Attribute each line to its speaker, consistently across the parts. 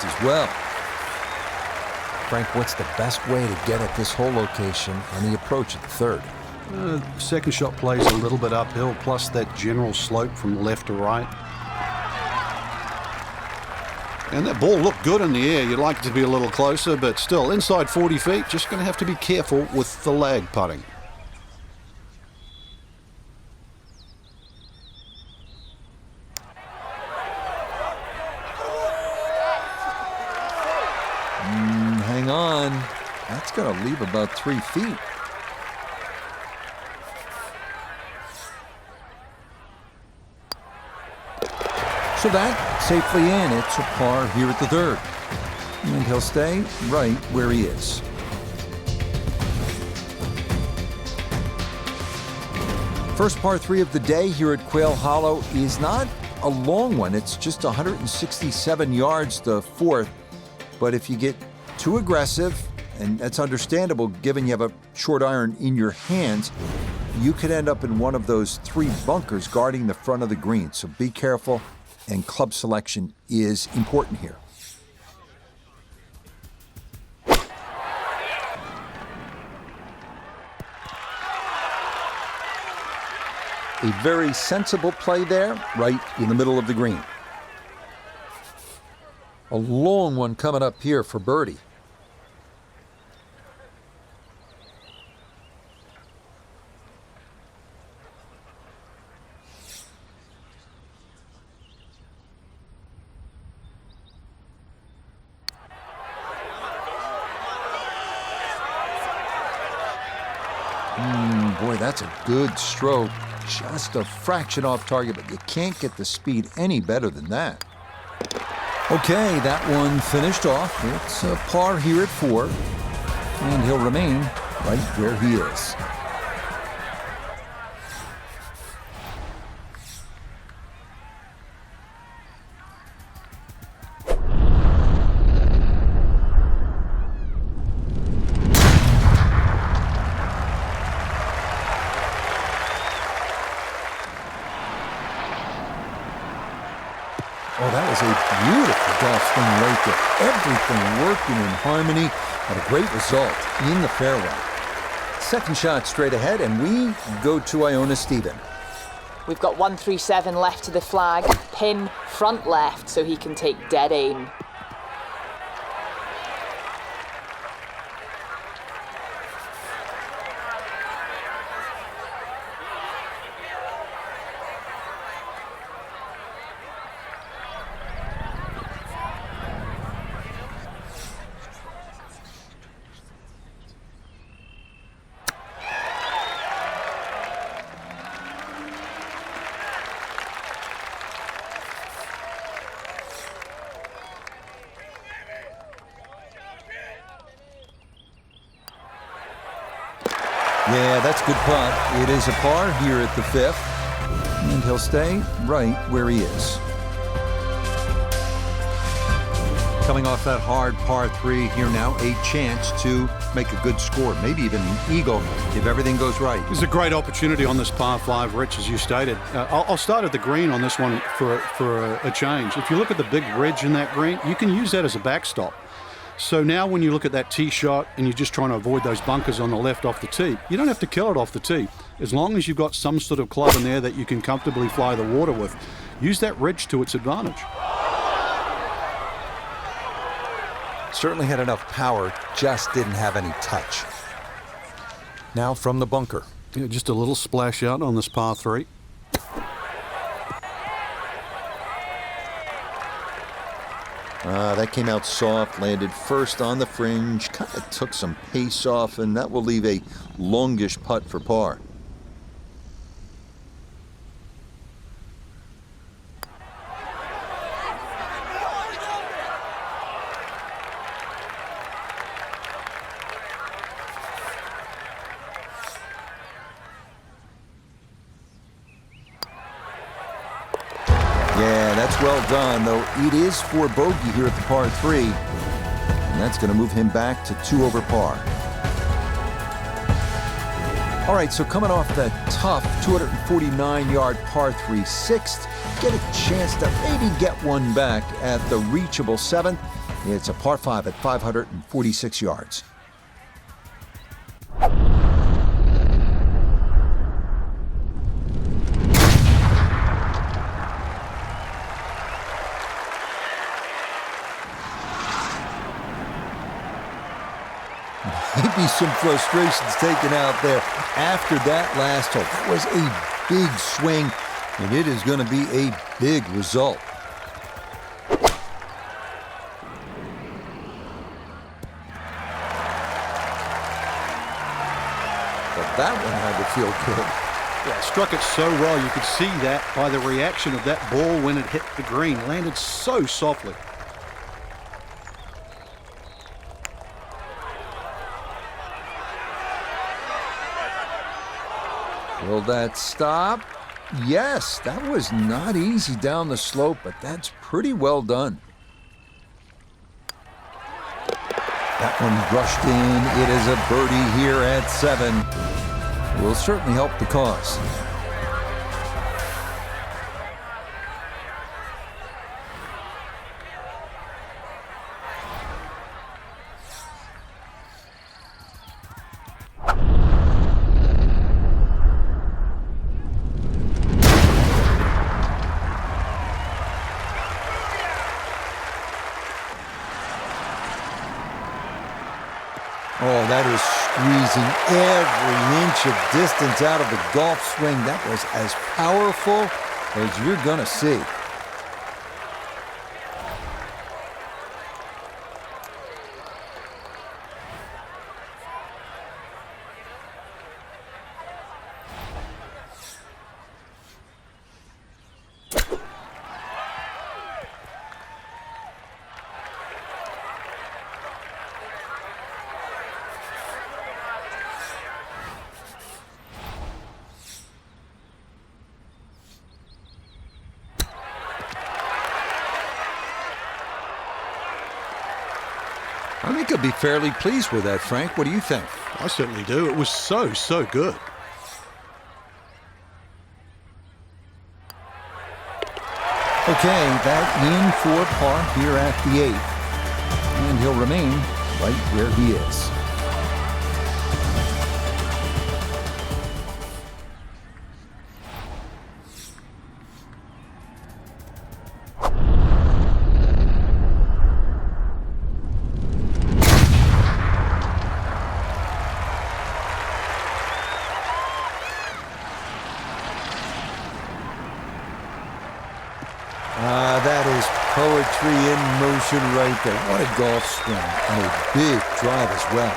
Speaker 1: shots as well. Frank, what's the best way to get at this hole location on the approach of the third?
Speaker 2: Second shot plays a little bit uphill, plus that general slope from left to right.
Speaker 3: And that ball looked good in the air. You'd like it to be a little closer, but still, inside 40 feet, just going to have to be careful with the lag putting.
Speaker 1: Hang on. That's going to leave about 3 feet. So that safely in. It's a par here at the third. And he'll stay right where he is. First par 3 of the day here at Quail Hollow is not a long one. It's just 167 yards to fourth. But if you get too aggressive, and that's understandable given you have a short iron in your hands, you could end up in one of those 3 bunkers guarding the front of the green. So be careful, and club selection is important here. A very sensible play there, right in the middle of the green. A long one coming up here for birdie. Boy, that's a good stroke. Just a fraction off target, but you can't get the speed any better than that. Okay, that one finished off. It's a par here at 4, and he'll remain right where he is. Oh, that was a beautiful golf swing right there. Everything working in harmony, and a great result in the fairway. Second shot straight ahead, and we go to Iona Stephen.
Speaker 4: We've got 137 left to the flag. Pin front left so he can take dead aim.
Speaker 1: Yeah, that's a good putt. It is a par here at the 5th, and he'll stay right where he is. Coming off that hard par 3 here now, a chance to make a good score, maybe even an eagle if everything goes right.
Speaker 2: It's a great opportunity on this par 5, Rich, as you stated. I'll start at the green on this one for a change. If you look at the big ridge in that green, you can use that as a backstop. So now when you look at that tee shot and you're just trying to avoid those bunkers on the left off the tee, you don't have to kill it off the tee. As long as you've got some sort of club in there that you can comfortably fly the water with, use that ridge to its advantage.
Speaker 1: Certainly had enough power, just didn't have any touch. Now from the bunker.
Speaker 2: Yeah, just a little splash out on this par 3.
Speaker 1: That came out soft, landed first on the fringe, kind of took some pace off, and that will leave a longish putt for par. Yeah, that's well done, though it is for bogey here at the par 3. And that's going to move him back to 2 over par. All right, so coming off that tough 249-yard par 3 6th, get a chance to maybe get one back at the reachable 7th. It's a par 5 at 546 yards. Maybe some frustrations taken out there after that last hole. That was a big swing, and it is going to be a big result. But that one had to feel good.
Speaker 2: Yeah, struck it so well. You could see that by the reaction of that ball when it hit the green. Landed so softly.
Speaker 1: Will that stop? Yes, that was not easy down the slope, but that's pretty well done. That one brushed in. It is a birdie here at 7. Will certainly help the cause. Oh, that is squeezing every inch of distance out of the golf swing. That was as powerful as you're going to see. I think I'd be fairly pleased with that, Frank. What do you think?
Speaker 2: I certainly do. It was so good.
Speaker 1: Okay, that in for par here at the 8th. And he'll remain right where he is. That is poetry in motion right there. What a golf swing, and a big drive as well.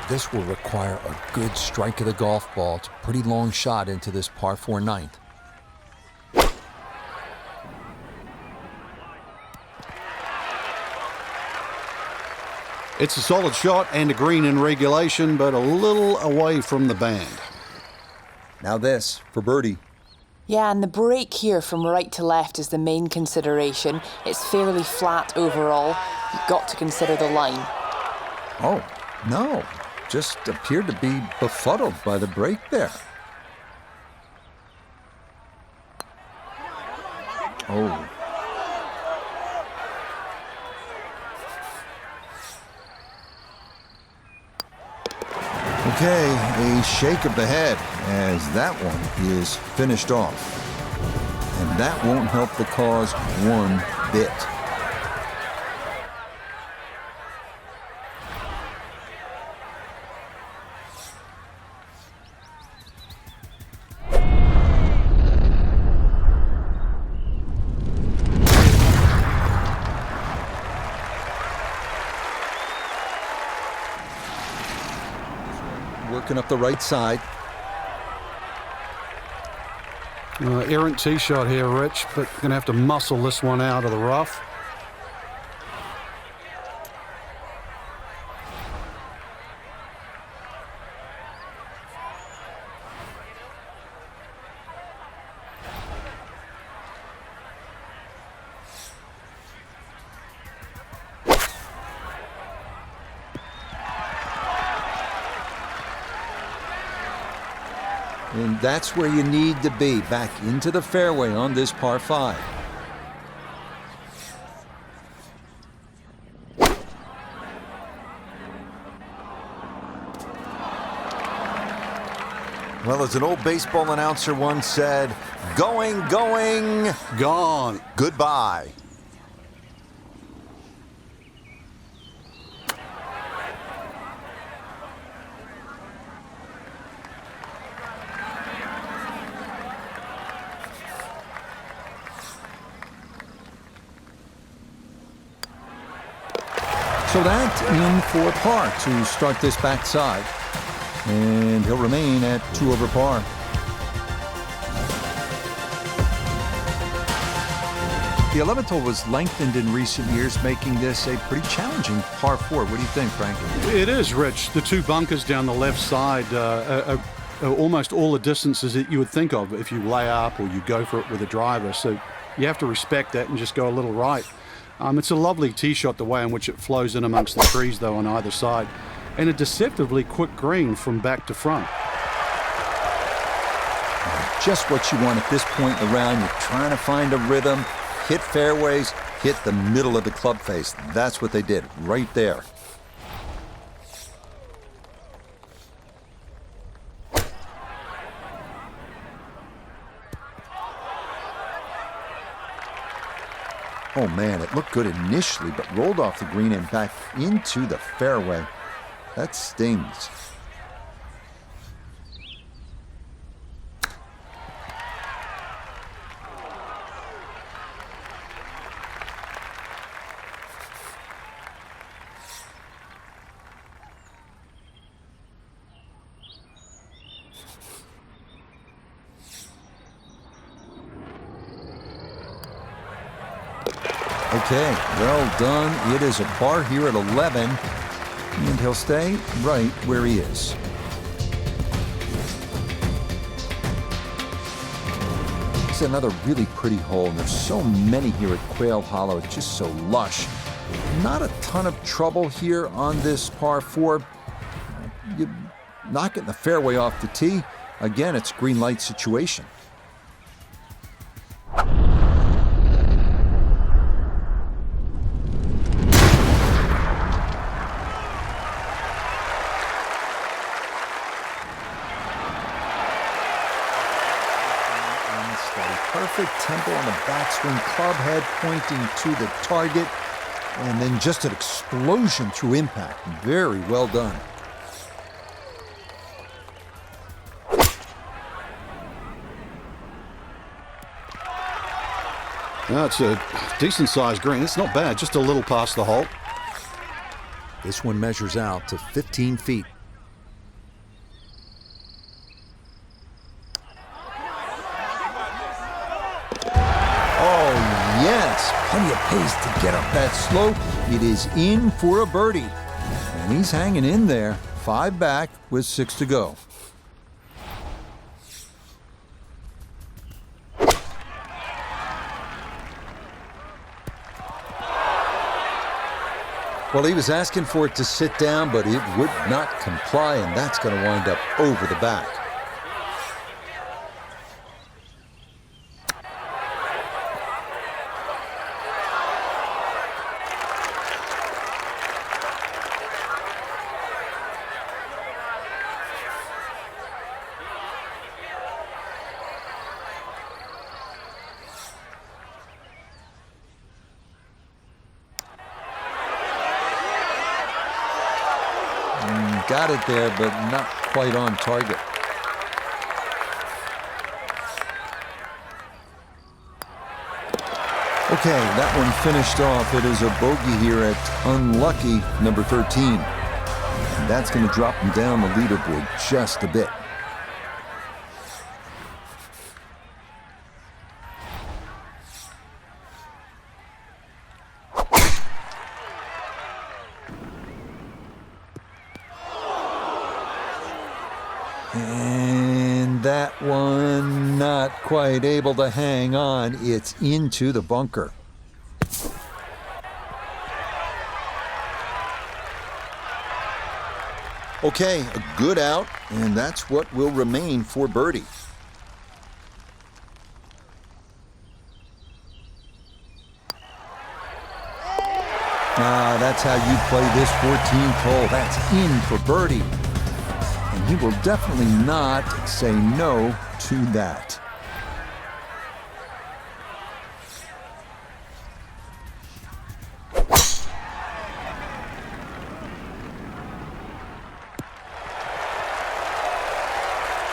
Speaker 1: This will require a good strike of the golf ball. It's a pretty long shot into this par 4 ninth.
Speaker 3: It's a solid shot and a green in regulation, but a little away from the band.
Speaker 1: Now this for birdie.
Speaker 4: Yeah, and the break here from right to left is the main consideration. It's fairly flat overall. You've got to consider the line.
Speaker 1: Oh, no. Just appeared to be befuddled by the break there. Oh. Okay, a shake of the head as that one is finished off. And that won't help the cause one bit. Working up the right side.
Speaker 2: Errant tee shot here, Rich, but going to have to muscle this one out of the rough.
Speaker 1: And that's where you need to be, back into the fairway on this par 5. Well, as an old baseball announcer once said, going, going,
Speaker 2: Gone.
Speaker 1: goodbye. So that in for par to start this backside. And he'll remain at 2 over par. The 11th hole was lengthened in recent years, making this a pretty challenging par 4. What do you think, Frank?
Speaker 2: It is, Rich. The 2 bunkers down the left side are almost all the distances that you would think of if you lay up or you go for it with a driver. So you have to respect that and just go a little right. It's a lovely tee shot, the way in which it flows in amongst the trees, though, on either side. And a deceptively quick green from back to front.
Speaker 1: Just what you want at this point in the round. You're trying to find a rhythm, hit fairways, hit the middle of the club face. That's what they did right there. Oh man, it looked good initially, but rolled off the green and back into the fairway. That stings. Okay, well done. It is a par here at 11, and he'll stay right where he is. It's another really pretty hole, and there's so many here at Quail Hollow. It's just so lush. Not a ton of trouble here on this par 4. You're not getting the fairway off the tee. Again, it's a green light situation. Perfect tempo on the backswing, club head pointing to the target, and then just an explosion through impact. Very well done.
Speaker 3: That's a decent-sized green. It's not bad, just a little past the hole.
Speaker 1: This one measures out to 15 feet. Yes, plenty of pace to get up that slope. It is in for a birdie. And he's hanging in there. 5 back with 6 to go. Well, he was asking for it to sit down, but it would not comply, and that's going to wind up over the back. Got it there, but not quite on target. Okay, that one finished off. It is a bogey here at unlucky number 13. And that's going to drop him down the leaderboard just a bit. And that one not quite able to hang on. It's into the bunker. Okay, a good out, and that's what will remain for birdie. That's how you play this 14th hole. That's in for birdie. and he will definitely not say no to that.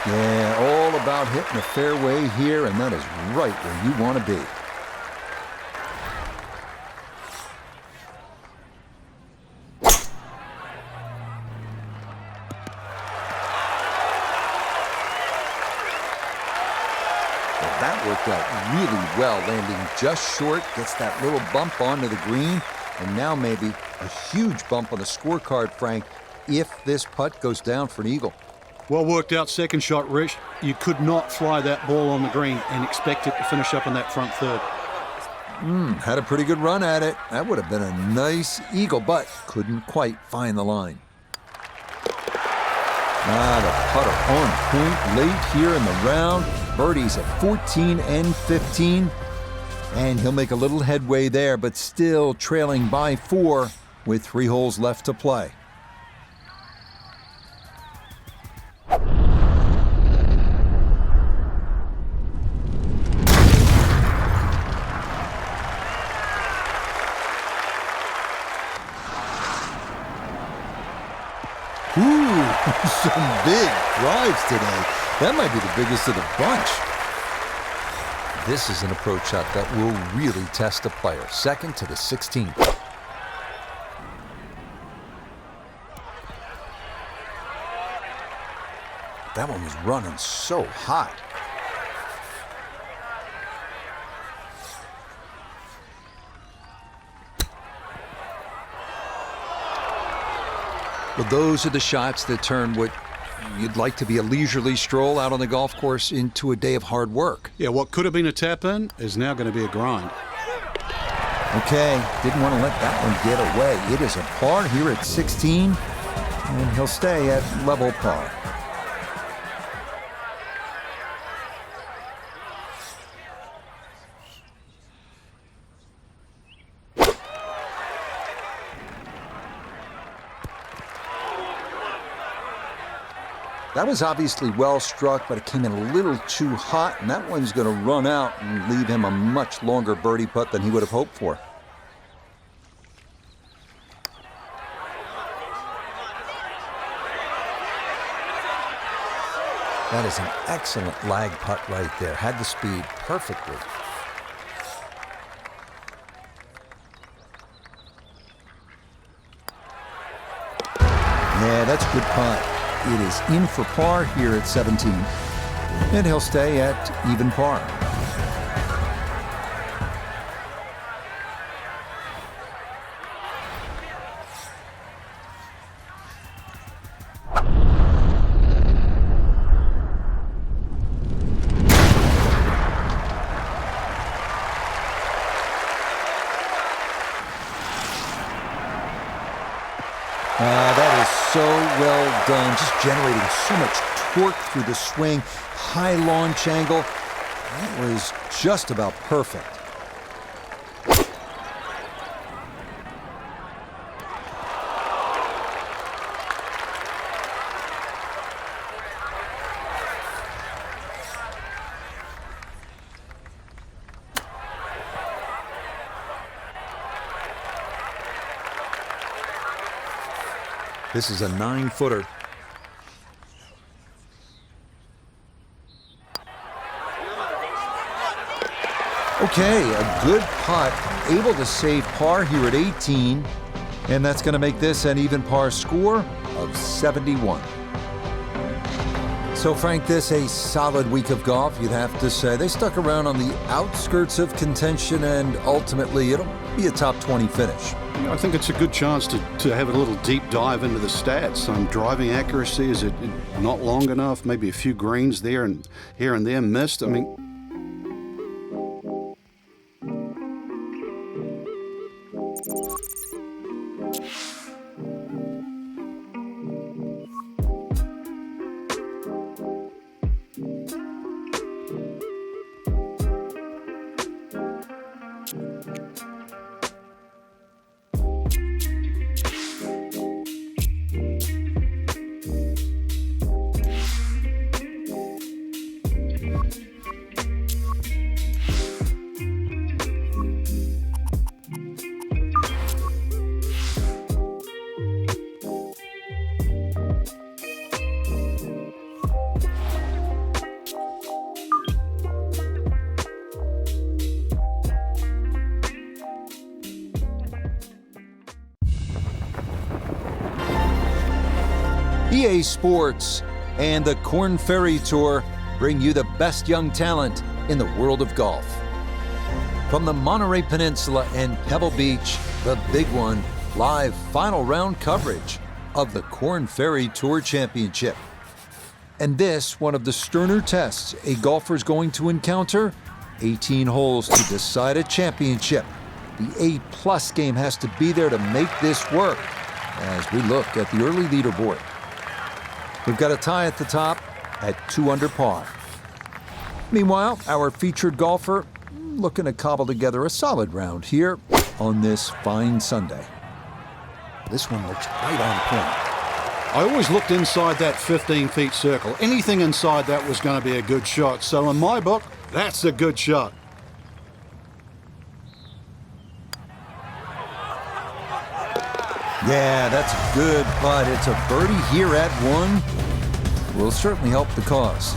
Speaker 1: Yeah, all about hitting the fairway here, and that is right where you want to be. Well, that worked out really well, landing just short, gets that little bump onto the green, and now maybe a huge bump on the scorecard, Frank, if this putt goes down for an eagle.
Speaker 2: Well worked out second shot, Rich. You could not fly that ball on the green and expect it to finish up in that front third.
Speaker 1: Had a pretty good run at it. That would have been a nice eagle, but couldn't quite find the line. The putter on point late here in the round. Birdie's at 14 and 15. And he'll make a little headway there, but still trailing by 4 with 3 holes left to play. Some big drives today. That might be the biggest of the bunch. This is an approach shot that will really test a player. Second to the 16th. That one was running so hot. Well, those are the shots that turn what you'd like to be a leisurely stroll out on the golf course into a day of hard work.
Speaker 2: Yeah, what could have been a tap-in is now going to be a grind.
Speaker 1: Okay, didn't want to let that one get away. It is a par here at 16, and he'll stay at level par. That was obviously well struck, but it came in a little too hot, and that one's going to run out and leave him a much longer birdie putt than he would have hoped for. That is an excellent lag putt right there. Had the speed perfectly. Yeah, that's a good putt. It is in for par here at 17, and he'll stay at even par. That is so well done, just generating so much torque through the swing, high launch angle. That was just about perfect. This is a 9-footer. Okay, a good putt, able to save par here at 18, and that's going to make this an even par score of 71. So, Frank, this a solid week of golf, you'd have to say. They stuck around on the outskirts of contention, and ultimately it'll be a top 20 finish.
Speaker 2: I think it's a good chance to have a little deep dive into the stats. Driving accuracy, is it not long enough? Maybe a few greens there and here and there missed. I mean,
Speaker 1: EA Sports and the Korn Ferry Tour bring you the best young talent in the world of golf. From the Monterey Peninsula and Pebble Beach, the big one, live final round coverage of the Korn Ferry Tour Championship. And this, one of the sterner tests a golfer's going to encounter, 18 holes to decide a championship. The A+ game has to be there to make this work as we look at the early leaderboard. We've got a tie at the top at 2 under par. Meanwhile, our featured golfer looking to cobble together a solid round here on this fine Sunday. This one looks right on point.
Speaker 2: I always looked inside that 15-feet circle. Anything inside that was going to be a good shot. So in my book, that's a good shot.
Speaker 1: Yeah, that's a good putt. It's a birdie here at 1. Will certainly help the cause.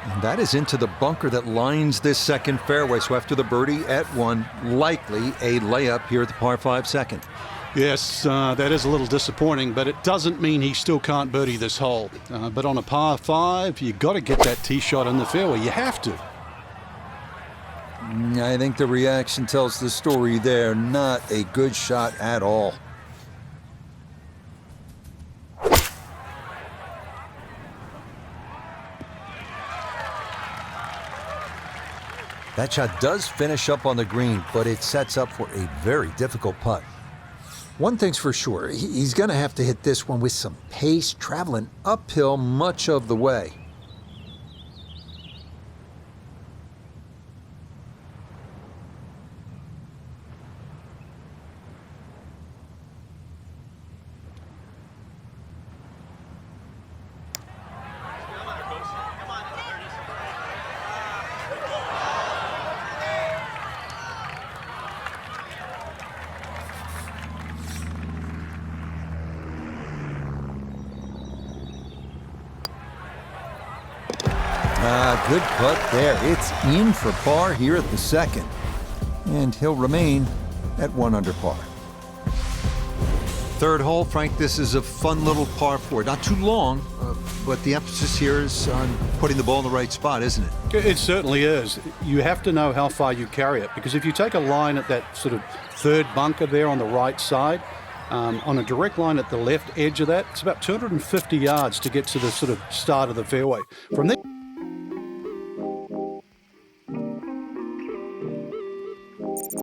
Speaker 1: And that is into the bunker that lines this second fairway. So after the birdie at 1, likely a layup here at the par 5 second.
Speaker 2: Yes, that is a little disappointing, but it doesn't mean he still can't birdie this hole. But on a par 5, you've got to get that tee shot in the fairway. You have to.
Speaker 1: I think the reaction tells the story there. Not a good shot at all. That shot does finish up on the green, but it sets up for a very difficult putt. One thing's for sure, he's going to have to hit this one with some pace, traveling uphill much of the way. Good putt there. It's in for par here at the second. And he'll remain at 1 under par. Third hole, Frank, this is a fun little par 4. Not too long, but the emphasis here is on putting the ball in the right spot, isn't it?
Speaker 2: It certainly is. You have to know how far you carry it, because if you take a line at that sort of third bunker there on the right side, on a direct line at the left edge of that, it's about 250 yards to get to the sort of start of the fairway. From there...